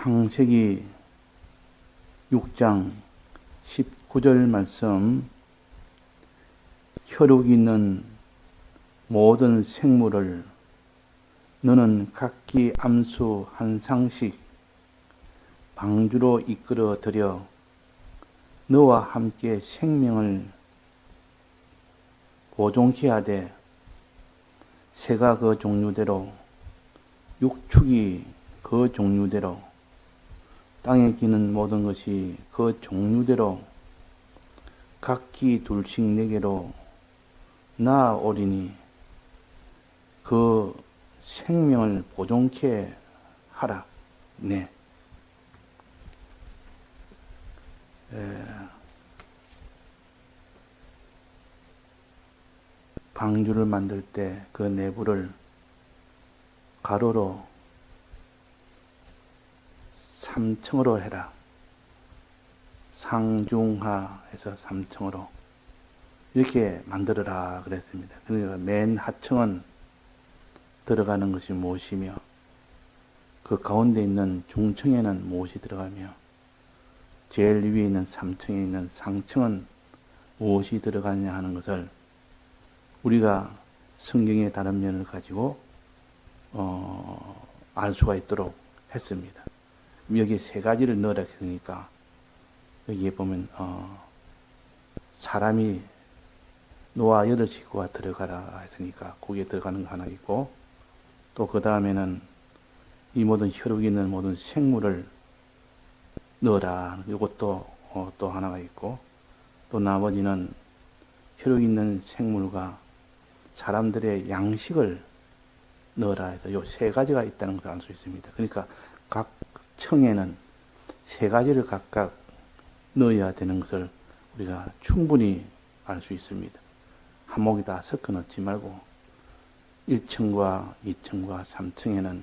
창세기 6장 19절 말씀, 혈육 있는 모든 생물을 너는 각기 암수 한 상씩 방주로 이끌어 들여 너와 함께 생명을 보존케 하되 새가 그 종류대로 육축이 그 종류대로 땅에 기는 모든 것이 그 종류대로 각기 둘씩 네게로 나아오리니 그 생명을 보존케 하라. 네. 방주를 만들 때 그 내부를 가로로 3층으로 해라. 상중하해서 3층으로 이렇게 만들어라 그랬습니다. 그러니까 맨 하층은 들어가는 것이 무엇이며 그 가운데 있는 중층에는 무엇이 들어가며 제일 위에 있는 3층에 있는 상층은 무엇이 들어가냐 하는 것을 우리가 성경의 다른 면을 가지고 알 수가 있도록 했습니다. 여기 세 가지를 넣으라 했으니까 여기에 보면 사람이 노아 8식구가 들어가라 했으니까 거기에 들어가는 거 하나 있고, 또 그 다음에는 이 모든 혈육 있는 모든 생물을 넣어라, 이것도 또 하나가 있고, 또 나머지는 혈육 있는 생물과 사람들의 양식을 넣어라 해서 요 세 가지가 있다는 것을 알 수 있습니다. 그러니까 각 층에는 세 가지를 각각 넣어야 되는 것을 우리가 충분히 알 수 있습니다. 한 목이 다 섞어 넣지 말고 1층과 2층과 3층에는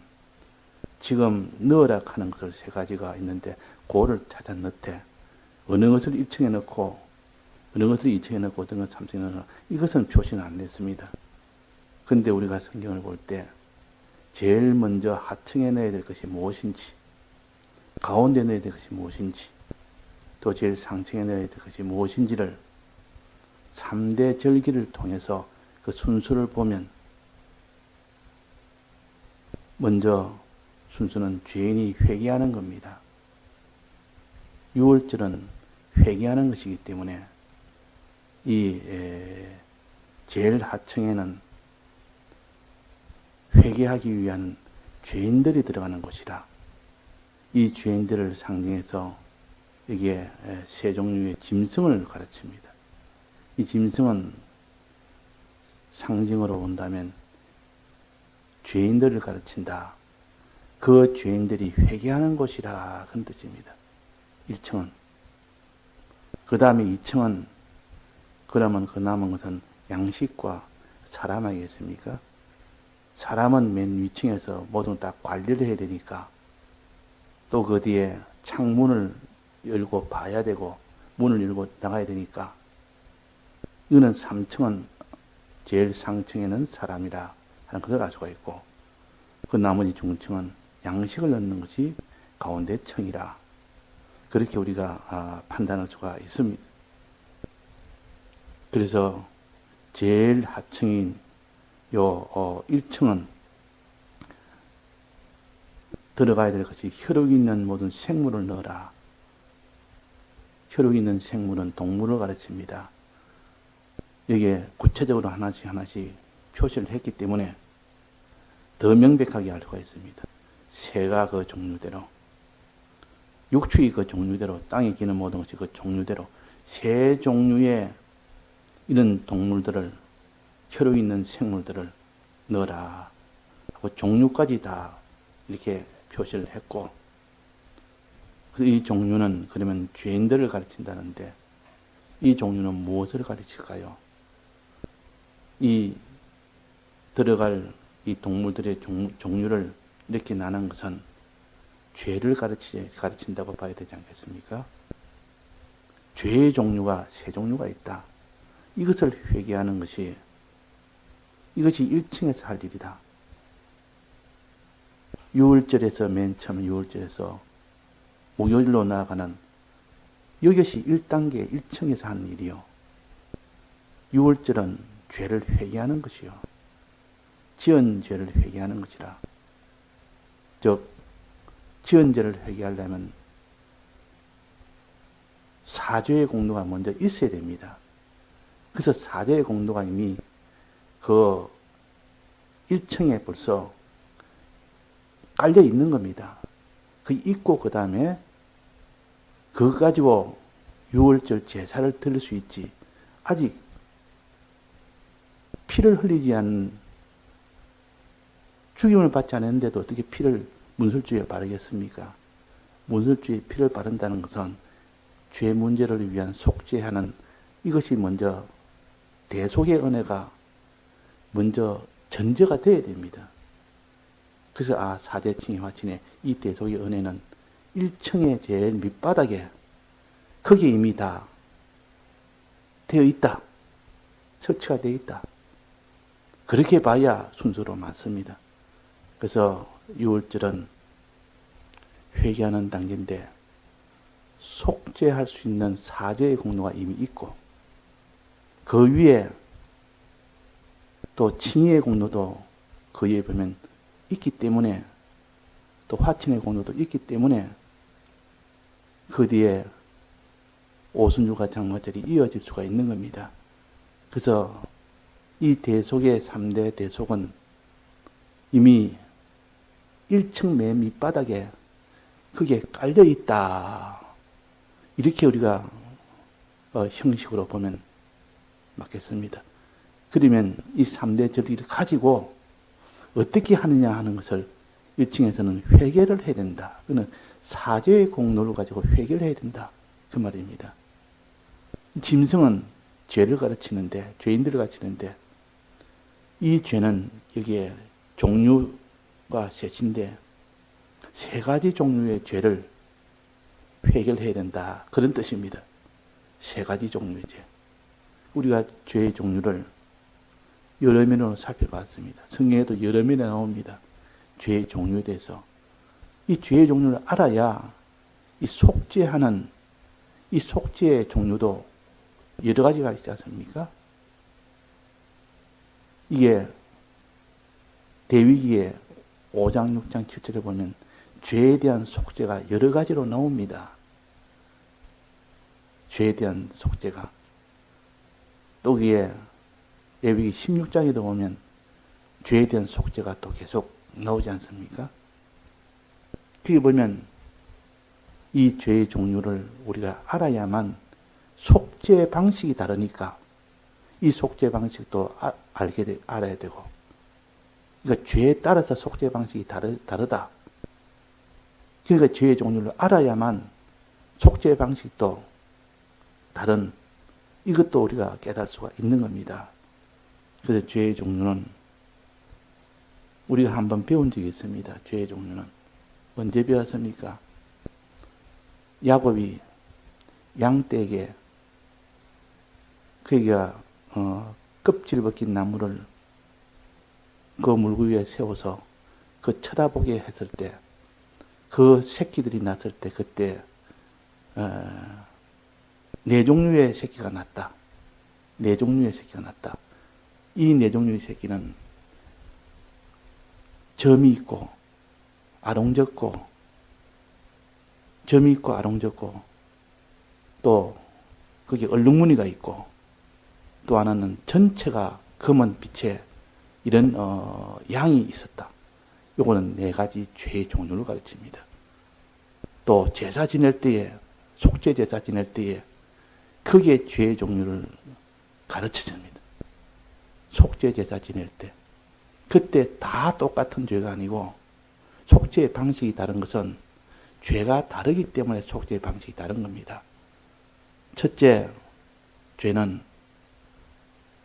지금 넣으라 하는 것을 세 가지가 있는데 그거를 찾아 넣되 어느 것을 1층에 넣고 어느 것을 2층에 넣고 어떤 것을 3층에 넣고 이것은 표시는 안 됐습니다. 그런데 우리가 성경을 볼 때 제일 먼저 하층에 넣어야 될 것이 무엇인지, 가운데 넣어야 될 것이 무엇인지, 또 제일 상층에 넣어야 될 것이 무엇인지를 3대 절기를 통해서 그 순서를 보면 먼저 순서는 죄인이 회개하는 겁니다. 6월절은 회개하는 것이기 때문에 이 제일 하층에는 회개하기 위한 죄인들이 들어가는 곳이라 이 죄인들을 상징해서 여기에 세 종류의 짐승을 가르칩니다. 이 짐승은 상징으로 본다면 죄인들을 가르친다. 그 죄인들이 회개하는 곳이라 그런 뜻입니다. 1층은. 그 다음에 2층은 그러면 그 남은 것은 양식과 사람 아니겠습니까? 사람은 맨 위층에서 모든 다 관리를 해야 되니까 또 그 뒤에 창문을 열고 봐야 되고 문을 열고 나가야 되니까 이거는 3층은 제일 상층에는 사람이라 하는 것을 알 수가 있고, 그 나머지 중층은 양식을 넣는 것이 가운데 층이라 그렇게 우리가 판단할 수가 있습니다. 그래서 제일 하층인 요 1층은 들어가야 될 것이 혈육 있는 모든 생물을 넣어라. 혈육 있는 생물은 동물을 가르칩니다. 여기에 구체적으로 하나씩 표시를 했기 때문에 더 명백하게 알 수가 있습니다. 새가 그 종류대로, 육축이 그 종류대로, 땅에 기는 모든 것이 그 종류대로 세 종류의 이런 동물들을, 혈육 있는 생물들을 넣어라 하고 종류까지 다 이렇게 표시를 했고, 이 종류는 그러면 죄인들을 가르친다는데 이 종류는 무엇을 가르칠까요? 이 들어갈 이 동물들의 종류를 이렇게 나눈 것은 죄를 가르친다고 봐야 되지 않겠습니까? 죄의 종류가 세 종류가 있다. 이것을 회개하는 것이, 이것이 1층에서 할 일이다. 6월절에서 맨 처음 6월절에서 목요일로 나아가는 이것이 1단계 1층에서 하는 일이요. 유월절은 죄를 회개하는 것이요. 지은 죄를 회개하는 것이라. 즉 지은 죄를 회개하려면 사죄의 공로가 먼저 있어야 됩니다. 그래서 사죄의 공로가 이미 그 1층에 벌써 깔려 있는 겁니다. 그 있고 그 다음에 그거 가지고 유월절 제사를 드릴 수 있지. 아직 피를 흘리지 않은 죽임을 받지 않았는데도 어떻게 피를 문설주에 바르겠습니까? 문설주에 피를 바른다는 것은 죄 문제를 위한 속죄하는 이것이 먼저 대속의 은혜가 먼저 전제가 되어야 됩니다. 그래서 사제층의 화친에 이 대속의 은혜는 1층의 제일 밑바닥에 거기에 이미 다 되어 있다. 설치가 되어 있다. 그렇게 봐야 순서로 맞습니다. 그래서 유월절은 회개하는 단계인데 속죄할 수 있는 사죄의 공로가 이미 있고 그 위에 또 칭의의 공로도 그 위에 보면 있기 때문에 또 화친의 공로도 있기 때문에 그 뒤에 오순절과 장마절이 이어질 수가 있는 겁니다. 그래서 이 대속의 3대 대속은 이미 1층 맨 밑바닥에 그게 깔려 있다. 이렇게 우리가 형식으로 보면 맞겠습니다. 그러면 이 3대 절기를 가지고 어떻게 하느냐 하는 것을 1층에서는 회개를 해야 된다. 그는 사죄의 공로를 가지고 회개를 해야 된다. 그 말입니다. 짐승은 죄를 가르치는데, 죄인들을 가르치는데, 이 죄는 여기에 종류가 셋인데, 3가지 종류의 죄를 회개를 해야 된다. 그런 뜻입니다. 3가지 종류의 죄. 우리가 죄의 종류를 여러 면으로 살펴봤습니다. 성경에도 여러 면에 나옵니다. 죄의 종류에 대해서. 이 죄의 종류를 알아야 이 속죄하는 이 속죄의 종류도 여러 가지가 있지 않습니까? 이게 대위기의 5장, 6장, 7절에 보면 죄에 대한 속죄가 여러 가지로 나옵니다. 죄에 대한 속죄가. 또 위에 레위기 16장에도 보면 죄에 대한 속죄가 또 계속 나오지 않습니까? 거기 보면 이 죄의 종류를 우리가 알아야만 속죄 방식이 다르니까 이 속죄 방식도 알아야 되고, 그러니까 죄에 따라서 속죄 방식이 다르다. 그러니까 죄의 종류를 알아야만 속죄 방식도 다른 이것도 우리가 깨달을 수가 있는 겁니다. 그래서 죄의 종류는 우리가 한번 배운 적이 있습니다. 죄의 종류는 언제 배웠습니까? 야곱이 양떼에게 그가 껍질 벗긴 나무를 그 물구 위에 세워서 그 쳐다보게 했을 때 그 새끼들이 났을 때 그때 4종류의 새끼가 났다. 4종류의 새끼가 났다. 이 4종류의 새끼는 점이 있고 아롱졌고 점이 있고 아롱졌고 또 거기 얼룩무늬가 있고 또 하나는 전체가 검은 빛에 이런 양이 있었다. 요거는 4가지 죄의 종류를 가르칩니다. 또 제사 지낼 때에 속죄 제사 지낼 때에 크게 죄의 종류를 가르쳐줍니다. 속죄 제사 지낼 때 그때 다 똑같은 죄가 아니고 속죄의 방식이 다른 것은 죄가 다르기 때문에 속죄의 방식이 다른 겁니다. 첫째, 죄는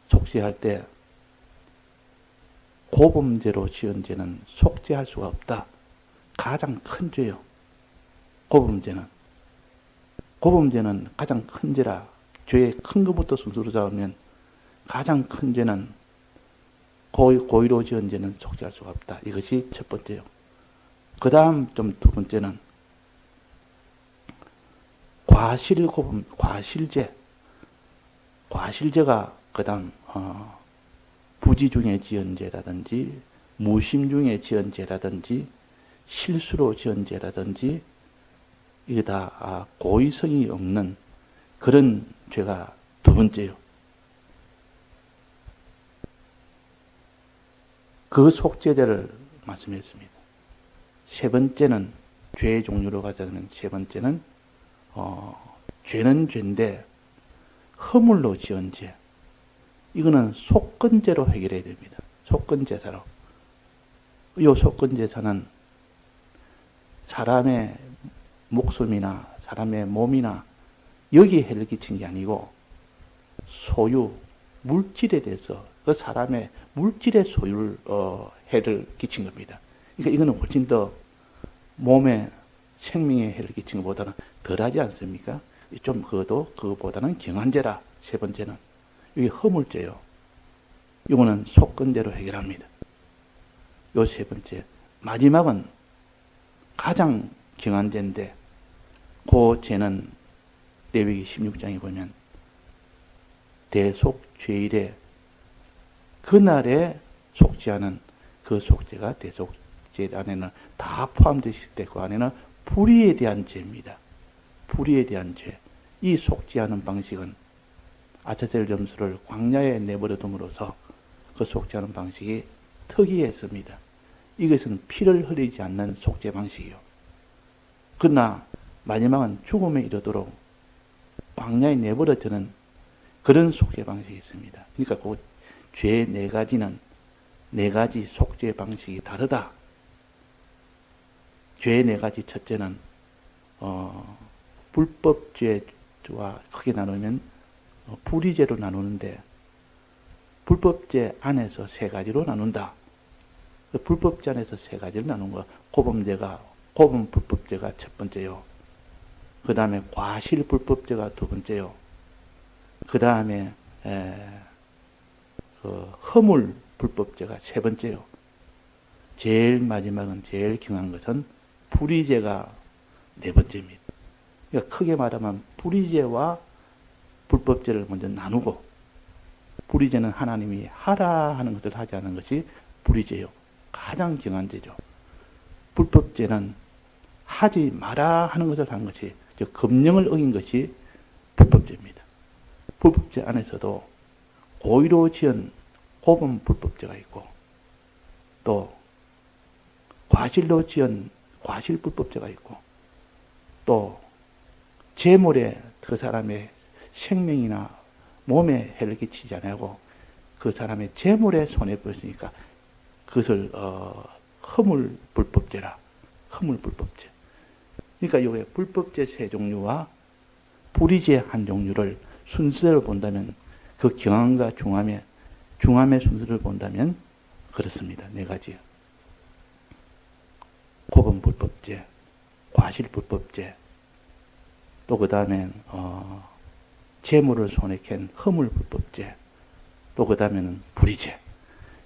속죄할 때 고범죄로 지은 죄는 속죄할 수가 없다. 가장 큰 죄요. 고범죄는 가장 큰 죄라. 죄의 큰 것부터 순서로 잡으면 가장 큰 죄는 고의로 지은 죄는 속죄할 수가 없다. 이것이 첫 번째요. 그 다음 좀 두 번째는 과실고범, 과실제. 과실제가 그다음 부지 중에 지은 죄라든지 무심 중에 지은 죄라든지 실수로 지은 죄라든지 이게 다 고의성이 없는 그런 죄가 두 번째요. 그 속죄죄를 말씀했습니다. 세 번째는 죄의 종류로 가자면 세 번째는 죄는 죄인데 허물로 지은 죄. 이거는 속건죄로 해결해야 됩니다. 속건제사로. 이 속건제사는 사람의 목숨이나 사람의 몸이나 여기에 해를 끼친 게 아니고 소유, 물질에 대해서 그 사람의 물질의 소유를 해를 끼친 겁니다. 그러니까 이거는 훨씬 더 몸에 생명에 해를 끼친 것보다는 덜하지 않습니까? 좀 그거보다는 경한죄라. 세 번째는 이게 허물죄요. 이거는 속건죄로 해결합니다. 요 세 번째. 마지막은 가장 경한죄인데 그 죄는 레위기 16장에 보면 대속죄일에 그날에 속죄하는 그 속죄가 대속죄 안에는 다 포함되어 있을 때 그 안에는 불의에 대한 죄입니다. 불의에 대한 죄. 이 속죄하는 방식은 아차셀 점수를 광야에 내버려 둠으로써 그 속죄하는 방식이 특이했습니다. 이것은 피를 흘리지 않는 속죄 방식이요. 그러나 마지막은 죽음에 이르도록 광야에 내버려두는 그런 속죄 방식이 있습니다. 그러니까 그 죄 네 가지는 네 가지 속죄 방식이 다르다. 죄 네 가지 첫째는 불법죄와 크게 나누면 불의죄로 나누는데 불법죄 안에서 세 가지로 나눈다. 그 불법죄 안에서 세 가지를 나눈 거. 고범 불법죄가 첫 번째요. 그 다음에 과실 불법죄가 두 번째요. 그 다음에 허물 불법죄가 세 번째요. 제일 마지막은 제일 경한 것은 불의죄가 네 번째입니다. 그러니까 크게 말하면 불의죄와 불법죄를 먼저 나누고 불의죄는 하나님이 하라 하는 것을 하지 않은 것이 불의죄요. 가장 경한 죄죠. 불법죄는 하지 마라 하는 것을 한 것이 즉 금령을 어긴 것이 불법죄입니다. 불법죄 안에서도 고의로 지은 고범 불법죄가 있고 또 과실로 지은 과실 불법죄가 있고 또 재물에 그 사람의 생명이나 몸에 해를 끼치지 않고 그 사람의 재물에 손해보였으니까 그것을 허물 불법죄라. 허물 불법죄. 그러니까 이게 불법죄 세 종류와 불의죄 한 종류를 순서로 본다면 그 경함과 중함의 순서를 본다면 그렇습니다. 네 가지. 고범 불법죄, 과실 불법죄, 또 그 다음엔 재물을 손에 캔 허물 불법죄, 또 그 다음에는 불의죄.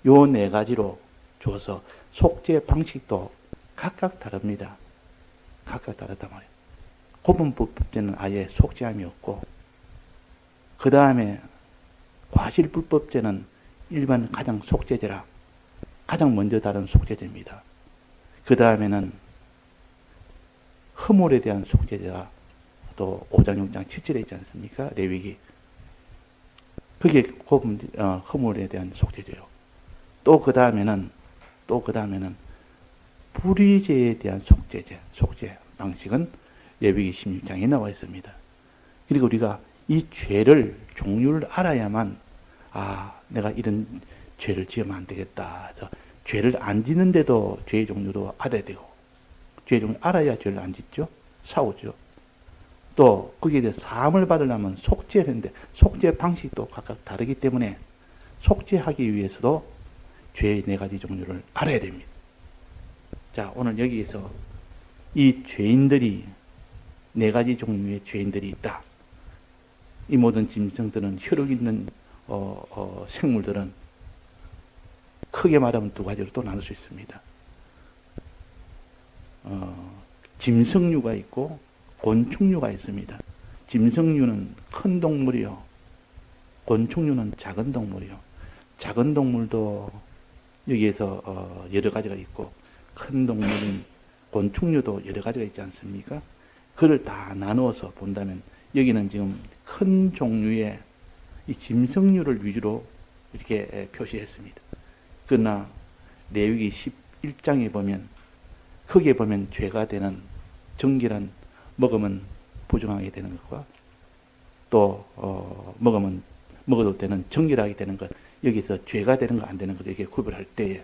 요 네 가지로 줘서 속죄 방식도 각각 다릅니다. 각각 다르단 말이에요. 고범 불법죄는 아예 속죄함이 없고, 그 다음에 과실 불법죄는 일반 가장 속죄죄라 가장 먼저 다른 속죄죄입니다. 그 다음에는 허물에 대한 속죄죄가 또 5장, 6장, 7절에 있지 않습니까? 레위기. 그게 허물에 대한 속죄죄요. 또 그 다음에는 불의죄에 대한 속죄 방식은 레위기 16장에 나와 있습니다. 그리고 우리가 이 죄를 종류를 알아야만 내가 이런 죄를 지으면 안 되겠다. 그래서 죄를 안 짓는데도 죄의 종류도 알아야 되고 죄의 종류 알아야 죄를 안 짓죠. 사오죠. 또 거기에 대해 사함을 받으려면 속죄를 했는데 속죄 방식도 각각 다르기 때문에 속죄하기 위해서도 죄의 네 가지 종류를 알아야 됩니다. 자, 오늘 여기에서 이 죄인들이 네 가지 종류의 죄인들이 있다. 이 모든 짐승들은 혈육 있는 생물들은 크게 말하면 두 가지로 또 나눌 수 있습니다. 짐승류가 있고 곤충류가 있습니다. 짐승류는 큰 동물이요. 곤충류는 작은 동물이요. 작은 동물도 여기에서 여러 가지가 있고 큰 동물인 곤충류도 여러 가지가 있지 않습니까? 그걸 다 나누어서 본다면 여기는 지금 큰 종류의 이 짐승류를 위주로 이렇게 표시했습니다. 그러나 레위기 11장에 보면 거기에 보면 죄가 되는 정결한 먹으면 부정하게 되는 것과 또 먹어도 되는 정결하게 되는 것, 여기서 죄가 되는 거 안 되는 것 이렇게 구별할 때에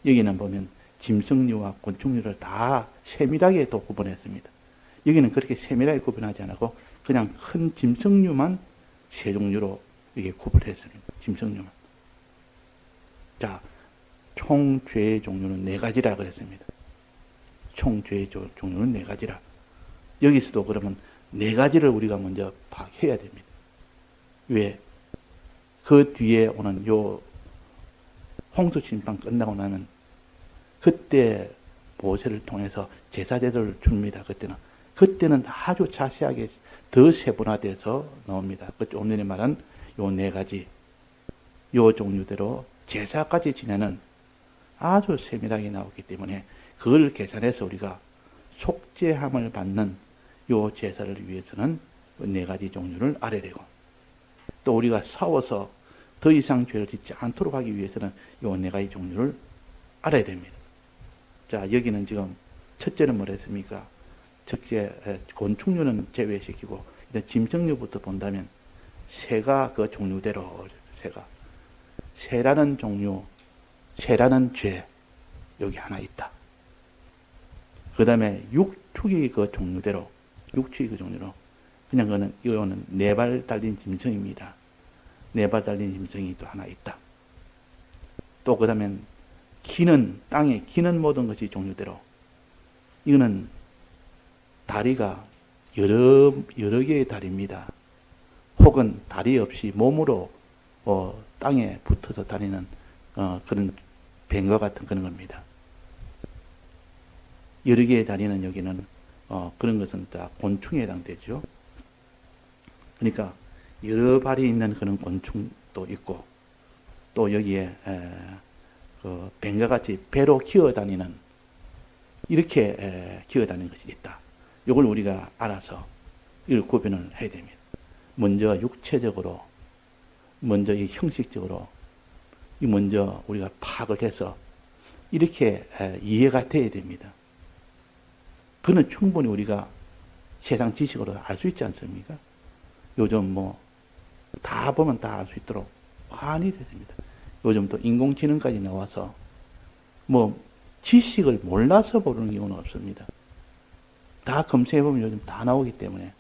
여기는 보면 짐승류와 곤충류를 다 세밀하게 또 구분했습니다. 여기는 그렇게 세밀하게 구분하지 않고 그냥 큰 짐승류만 세 종류로 이게 구분했습니다. 짐승류만. 자, 총 죄의 종류는 네 가지라 그랬습니다. 총 죄의 종류는 네 가지라. 여기서도 그러면 네 가지를 우리가 먼저 파악해야 됩니다. 왜? 그 뒤에 오는 요 홍수 심판 끝나고 나면 그때 모세를 통해서 제사제도를 줍니다. 그때는 아주 자세하게 더 세분화돼서 나옵니다. 그 좀 전에 말한 요 네 가지, 요 종류대로 제사까지 지내는 아주 세밀하게 나오기 때문에 그걸 계산해서 우리가 속죄함을 받는 요 제사를 위해서는 네 가지 종류를 알아야 되고, 또 우리가 싸워서 더 이상 죄를 짓지 않도록 하기 위해서는 요 네 가지 종류를 알아야 됩니다. 자, 여기는 지금 첫째는 뭐랬습니까? 첫째, 곤충류는 제외시키고 일단 짐승류부터 본다면 새가 그 종류대로 새라는 종류, 새라는 죄 여기 하나 있다. 그 다음에 육축이 그 종류대로 그냥 이거는 네 발 달린 짐승입니다. 네 발 달린 짐승이 또 하나 있다. 또 그 다음에 땅에 기는 모든 것이 종류대로 이거는 다리가 여러 개의 다리입니다. 혹은 다리 없이 몸으로 땅에 붙어서 다니는 그런 뱀과 같은 그런 겁니다. 여러 개의 다리는 여기는 그런 것은 다 곤충에 해당되죠. 그러니까 여러 발이 있는 그런 곤충도 있고 또 여기에 그 뱀과 같이 배로 기어다니는 이렇게 기어다니는 것이 있다. 이걸 우리가 알아서 이걸 구분을 해야 됩니다. 먼저 육체적으로, 먼저 이 형식적으로, 먼저 우리가 파악을 해서 이렇게 이해가 돼야 됩니다. 그는 충분히 우리가 세상 지식으로 알 수 있지 않습니까? 요즘 다 보면 다 알 수 있도록 환히 됐습니다. 요즘 또 인공지능까지 나와서 지식을 몰라서 모르는 경우는 없습니다. 다 검색해보면 요즘 다 나오기 때문에.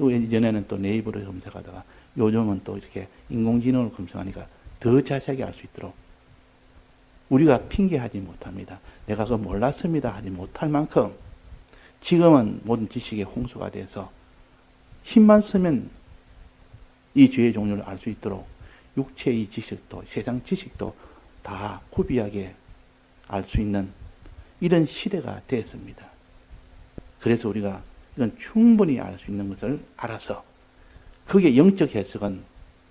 예전에는 또 네이버를 검색하다가 요즘은 또 이렇게 인공지능을 검색하니까 더 자세하게 알 수 있도록 우리가 핑계하지 못합니다. 내가 그거 몰랐습니다 하지 못할 만큼 지금은 모든 지식의 홍수가 돼서 힘만 쓰면 이 죄의 종류를 알 수 있도록 육체의 지식도 세상 지식도 다 구비하게 알 수 있는 이런 시대가 됐습니다. 그래서 우리가 이건 충분히 알 수 있는 것을 알아서 그게 영적 해석은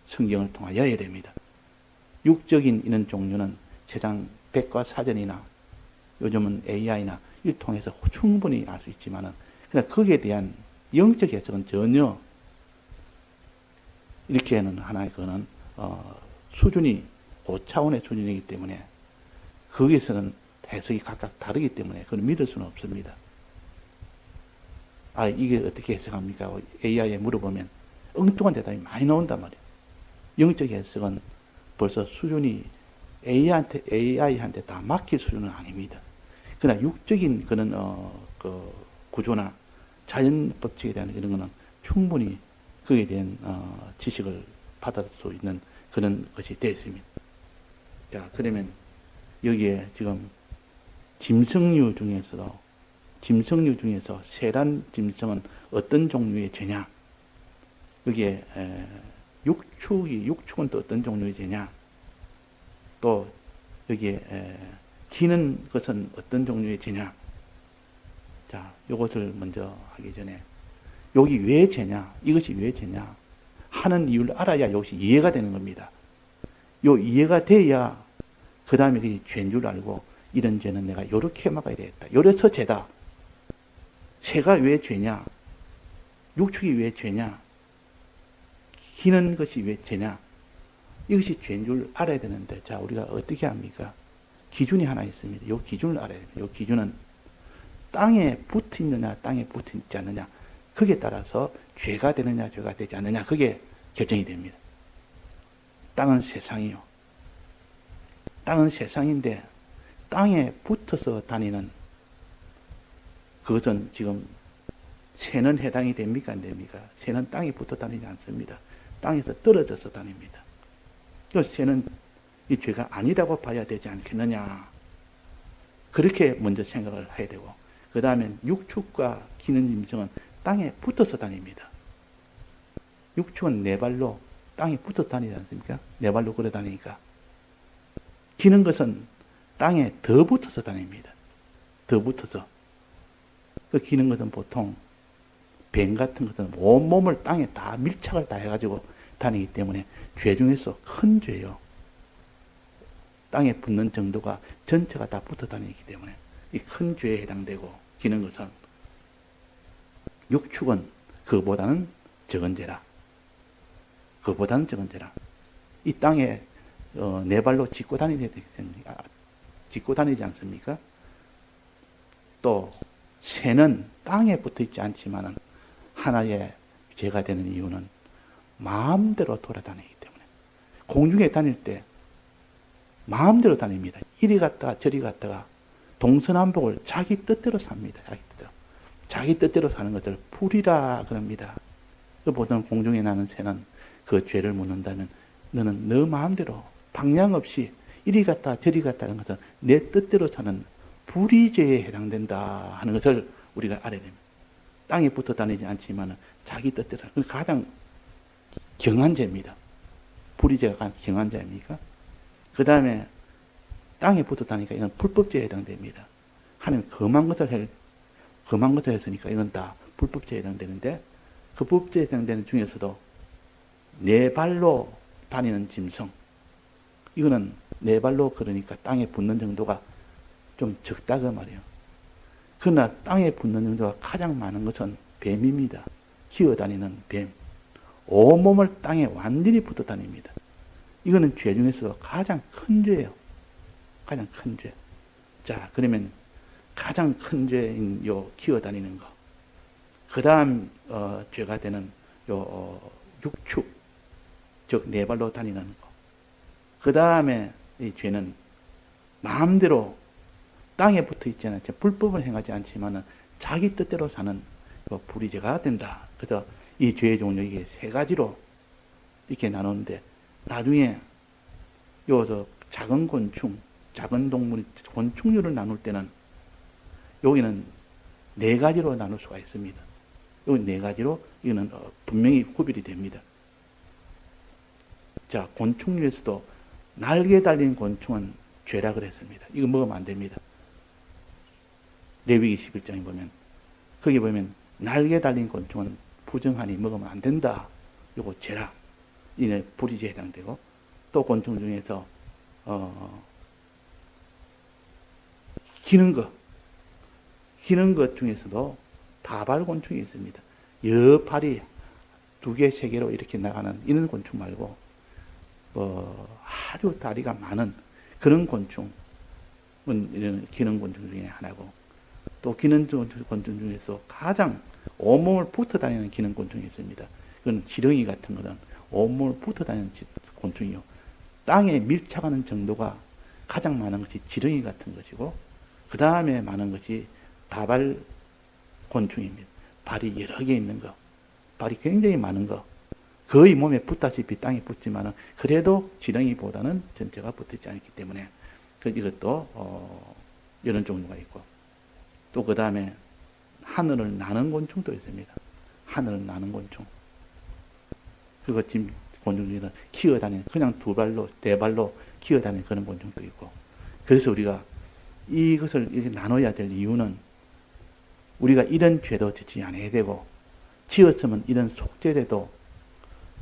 성경을 통하여 해야 됩니다. 육적인 이런 종류는 세상 백과사전이나 요즘은 AI나 이를 통해서 충분히 알 수 있지만은 그냥 거기에 대한 영적 해석은 전혀 이렇게는 하나의 그거는 수준이 고차원의 수준이기 때문에 거기서는 해석이 각각 다르기 때문에 그걸 믿을 수는 없습니다. 이게 어떻게 해석합니까? AI에 물어보면 엉뚱한 대답이 많이 나온단 말이에요. 영적 해석은 벌써 수준이 AI한테 다 맡길 수준은 아닙니다. 그러나 육적인 그런 그 구조나 자연 법칙에 대한 이런 거는 충분히 그에 대한 지식을 받을 수 있는 그런 것이 되어 있습니다. 자, 그러면 여기에 지금 짐승류 중에서 새란 짐승은 어떤 종류의 죄냐? 여기에 육축은 또 어떤 종류의 죄냐? 또 여기에 기는 것은 어떤 종류의 죄냐? 자, 이것을 먼저 하기 전에 여기 왜 죄냐? 이것이 왜 죄냐? 하는 이유를 알아야 이것이 이해가 되는 겁니다. 요 이해가 돼야 그 다음에 그게 죄인 줄 알고 이런 죄는 내가 요렇게 막아야 되겠다. 요래서 죄다. 새가 왜 죄냐? 육축이 왜 죄냐? 기는 것이 왜 죄냐? 이것이 죄인 줄 알아야 되는데, 자, 우리가 어떻게 합니까? 기준이 하나 있습니다. 이 기준을 알아야 됩니다. 이 기준은 땅에 붙어 있느냐, 땅에 붙어 있지 않느냐, 거기에 따라서 죄가 되느냐, 죄가 되지 않느냐, 그게 결정이 됩니다. 땅은 세상이요. 땅은 세상인데, 땅에 붙어서 다니는 그것은 지금 새는 해당이 됩니까? 안 됩니까? 새는 땅에 붙어 다니지 않습니다. 땅에서 떨어져서 다닙니다. 그래서 새는 이 죄가 아니라고 봐야 되지 않겠느냐. 그렇게 먼저 생각을 해야 되고, 그 다음에 육축과 기는 짐승은 땅에 붙어서 다닙니다. 육축은 네 발로 땅에 붙어서 다니지 않습니까? 네 발로 걸어 다니니까. 기는 것은 땅에 더 붙어서 다닙니다. 더 붙어서. 그 기는 것은 보통 뱀 같은 것은 온몸을 땅에 다 밀착을 다 해가지고 다니기 때문에 죄 중에서 큰 죄요. 땅에 붙는 정도가 전체가 다 붙어 다니기 때문에 이 큰 죄에 해당되고, 기는 것은 육축은 그보다는 적은 죄라. 그보다는 적은 죄라. 이 땅에 네 발로 짚고 다니지 않습니까? 또 새는 땅에 붙어 있지 않지만은 하나의 죄가 되는 이유는 마음대로 돌아다니기 때문에, 공중에 다닐 때 마음대로 다닙니다. 이리 갔다가 저리 갔다가 동서남북을 자기 뜻대로 삽니다. 자기 뜻대로 사는 것을 불이라 그럽니다. 그 보통 공중에 나는 새는 그 죄를 묻는다면, 너는 너 마음대로 방향 없이 이리 갔다 저리 갔다 하는 것은 내 뜻대로 사는 불의죄에 해당된다 하는 것을 우리가 알아야 됩니다. 땅에 붙어 다니지 않지만 자기 뜻대로 사는, 가장 경한 죄입니다. 불의죄가 가장 경한 죄입니까? 그 다음에 땅에 붙어 다니니까 이건 불법죄에 해당됩니다. 하나님 금한 것을 했으니까 이건 다 불법죄에 해당되는데, 그 불법죄에 해당되는 중에서도 네 발로 다니는 짐승, 이거는 네 발로 걸으니까 땅에 붙는 정도가 좀 적다 그 말이에요. 그러나 땅에 붙는 정도가 가장 많은 것은 뱀입니다. 기어다니는 뱀. 온몸을 땅에 완전히 붙어 다닙니다. 이거는 죄 중에서 가장 큰 죄예요. 가장 큰 죄. 자, 그러면 가장 큰 죄인 요 기어다니는 거. 그 다음 죄가 되는 요 육축, 즉 네 발로 다니는 거. 그 다음에 이 죄는 마음대로 땅에 붙어 있지 않아. 불법을 행하지 않지만은 자기 뜻대로 사는 불의죄가 된다. 그래서 이 죄의 종류 이게 세 가지로 이렇게 나누는데, 나중에 요 작은 곤충, 작은 동물, 곤충류를 나눌 때는 여기는 네 가지로 나눌 수가 있습니다. 여기 네 가지로 이거는 분명히 구별이 됩니다. 자, 곤충류에서도 날개 달린 곤충은 죄라 그랬습니다. 이거 먹으면 안 됩니다. 레위기 11장에 보면, 거기 보면 날개 달린 곤충은 부정하니 먹으면 안 된다. 요거 죄라. 이는 불의죄에 해당되고, 또 곤충 중에서 기는 것 중에서도 다발곤충이 있습니다. 여러 발이 두 개, 세 개로 이렇게 나가는 이런 곤충 말고 아주 다리가 많은 그런 곤충은 이런 기는 곤충 중에 하나고, 또 기는 곤충 중에서 가장 온몸을 붙어 다니는 기는 곤충이 있습니다. 그건 지렁이 같은 거는 온몸을 붙어 다니는 곤충이요. 땅에 밀착하는 정도가 가장 많은 것이 지렁이 같은 것이고, 그 다음에 많은 것이 다발 곤충입니다. 발이 여러 개 있는 거, 발이 굉장히 많은 거, 거의 몸에 붙다시피 땅에 붙지만은 그래도 지렁이보다는 전체가 붙지 않기 때문에 이것도 이런 종류가 있고, 또 그 다음에 하늘을 나는 곤충도 있습니다. 하늘을 나는 곤충. 그거 지금 곤충 중에는 기어다니는, 그냥 두 발로, 네 발로 기어다니는 그런 곤충도 있고. 그래서 우리가 이것을 이렇게 나눠야 될 이유는, 우리가 이런 죄도 짓지 않아야 되고, 지었으면 이런 속죄제도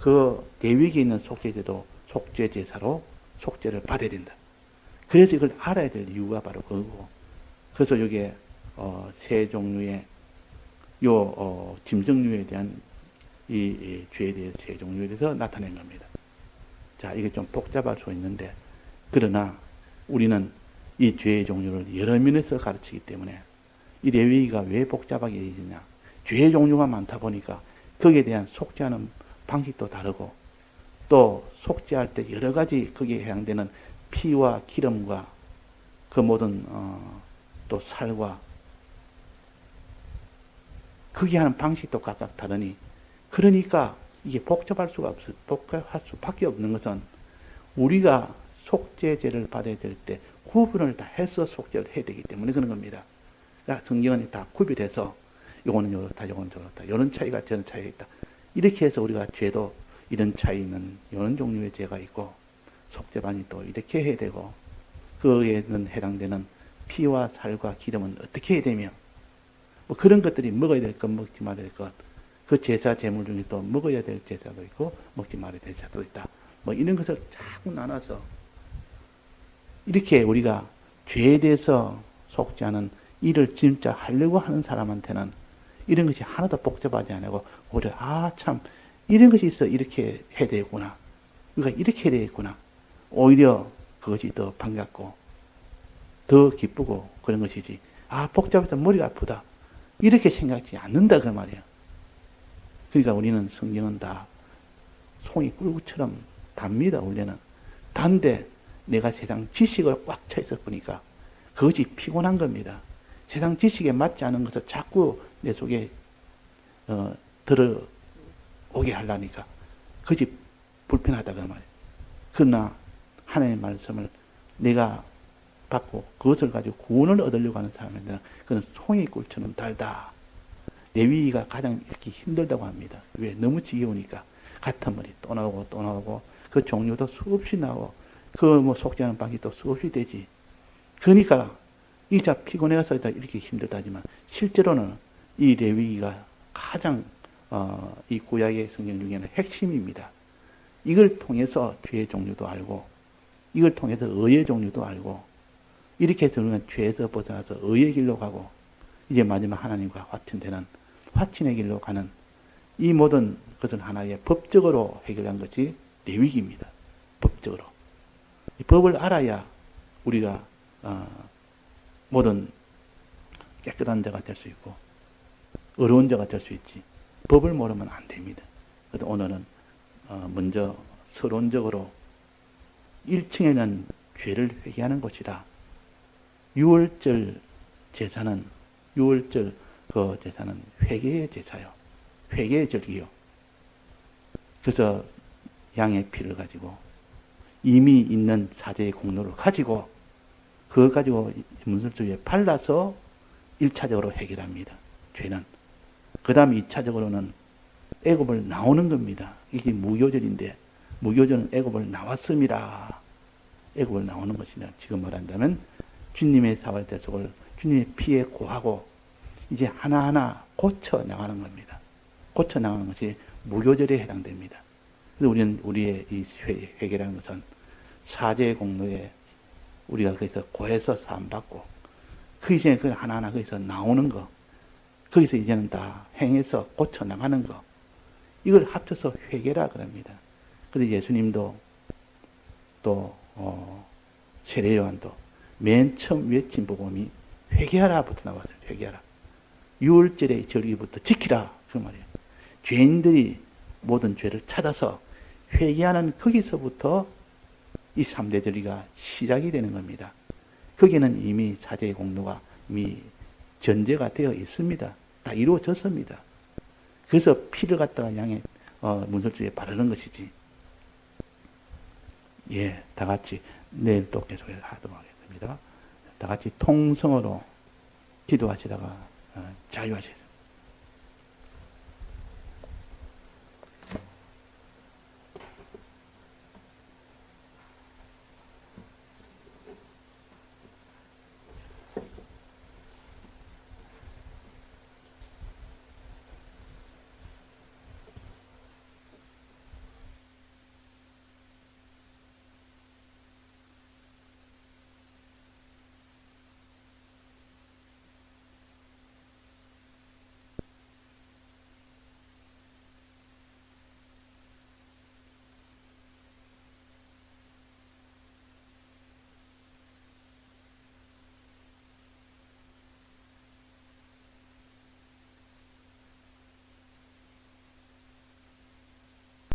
그 레위기에 있는 속죄제도 속죄제사로 속죄를 받아야 된다. 그래서 이걸 알아야 될 이유가 바로 그거고. 그래서 여기에 세 종류의 짐승류에 대한 이 죄에 대해서 세 종류에 대해서 나타낸 겁니다. 자, 이게 좀 복잡할 수 있는데, 그러나 우리는 이 죄의 종류를 여러 면에서 가르치기 때문에 이 레위기가 왜 복잡하게 되느냐? 죄의 종류가 많다 보니까 거기에 대한 속죄하는 방식도 다르고, 또 속죄할 때 여러 가지 거기에 해당되는 피와 기름과 그 모든 또 살과 거기에 하는 방식도 각각 다르니, 그러니까 이게 복잡할 수밖에 없는 것은 우리가 속죄제를 받아야 될 때 구분을 다 해서 속죄를 해야 되기 때문에 그런 겁니다. 그러니까 성경은 다 구별해서 요거는 요렇다, 요거는 저렇다, 요런 차이가 저런 차이가 있다. 이렇게 해서 우리가 죄도 이런 차이는 이런 종류의 죄가 있고 속죄반이 또 이렇게 해야 되고 그에는 해당되는 피와 살과 기름은 어떻게 해야 되며 뭐 그런 것들이 먹어야 될 것, 먹지 말아야 될 것, 그 제사 제물 중에 또 먹어야 될 제사도 있고 먹지 말아야 될 제사도 있다. 뭐 이런 것을 자꾸 나눠서 이렇게 우리가 죄에 대해서 속죄하는 일을 진짜 하려고 하는 사람한테는 이런 것이 하나도 복잡하지 않고 오히려 참 이런 것이 있어 이렇게 해야 되겠구나. 그러니까 이렇게 해야 되겠구나. 오히려 그것이 더 반갑고 더 기쁘고 그런 것이지. 복잡해서 머리가 아프다. 이렇게 생각하지 않는다 그 말이야. 그러니까 우리는 성경은 다 송이 꿀처럼 답니다. 원래는 단데 내가 세상 지식을 꽉 차 있어 보니까 그것이 피곤한 겁니다. 세상 지식에 맞지 않은 것을 자꾸 내 속에 들어오게 하려니까 그것이 불편하다 그 말이에요. 그러나 하나님의 말씀을 내가 받고 그것을 가지고 구원을 얻으려고 하는 사람들은 그건 송이 꿀처럼 달다. 레위기가 가장 이렇게 힘들다고 합니다. 왜? 너무 지겨우니까 같은 말이 또 나오고 또 나오고 그 종류도 수없이 나오고 그 속죄하는 방식도 수없이 되지. 그러니까 이자 피곤해서 이렇게 힘들다지만 실제로는 이 레위기가 가장 이 구약의 성경 중에는 핵심입니다. 이걸 통해서 죄의 종류도 알고 이걸 통해서 의의 종류도 알고 이렇게 해서 우리가 죄에서 벗어나서 의의 길로 가고 이제 마지막 하나님과 화친되는 화친의 길로 가는 이 모든 것은 하나의 법적으로 해결한 것이 레위기입니다. 법적으로. 이 법을 알아야 우리가 모든 깨끗한 자가 될 수 있고 어려운 자가 될 수 있지. 법을 모르면 안 됩니다. 그래서 오늘은 먼저 서론적으로 1층에는 죄를 회개하는 곳이라 6월절 제사는 6월절 그 제사는 회개의 제사요. 회개의 절기요. 그래서 양의 피를 가지고 이미 있는 사제의 공로를 가지고 그거 가지고 문설주 위에 발라서 1차적으로 해결합니다. 죄는. 그 다음에 2차적으로는 애굽을 나오는 겁니다. 이게 무교절인데 무교절은 애굽을 나왔음이라. 애굽을 나오는 것이냐. 지금 말한다면 주님의 사활 대속을 주님의 피에 고하고 이제 하나하나 고쳐 나가는 겁니다. 고쳐 나가는 것이 무교절에 해당됩니다. 그래서 우리는 우리의 이 회개라는 것은 사제의 공로에 우리가 거기서 고해서 사함받고 그 이전에 그 하나하나 거기서 나오는 거 거기서 이제는 다 행해서 고쳐 나가는 거 이걸 합쳐서 회개라 그럽니다. 그래서 예수님도 또 세례 요한도 맨 처음 외친 복음이 회개하라부터 나왔어요. 회개하라. 6월절의 절기부터 지키라 그 말이에요. 죄인들이 모든 죄를 찾아서 회개하는 거기서부터 이 3대 절기가 시작이 되는 겁니다. 거기는 이미 사제의 공로가 이미 전제가 되어 있습니다. 다 이루어졌습니다. 그래서 피를 갖다가 양의 문설주에 바르는 것이지. 예, 다 같이 내일 또 계속해서 하도록 하겠습니다. 다 같이 통성으로 기도하시다가 자유하시겠습니다.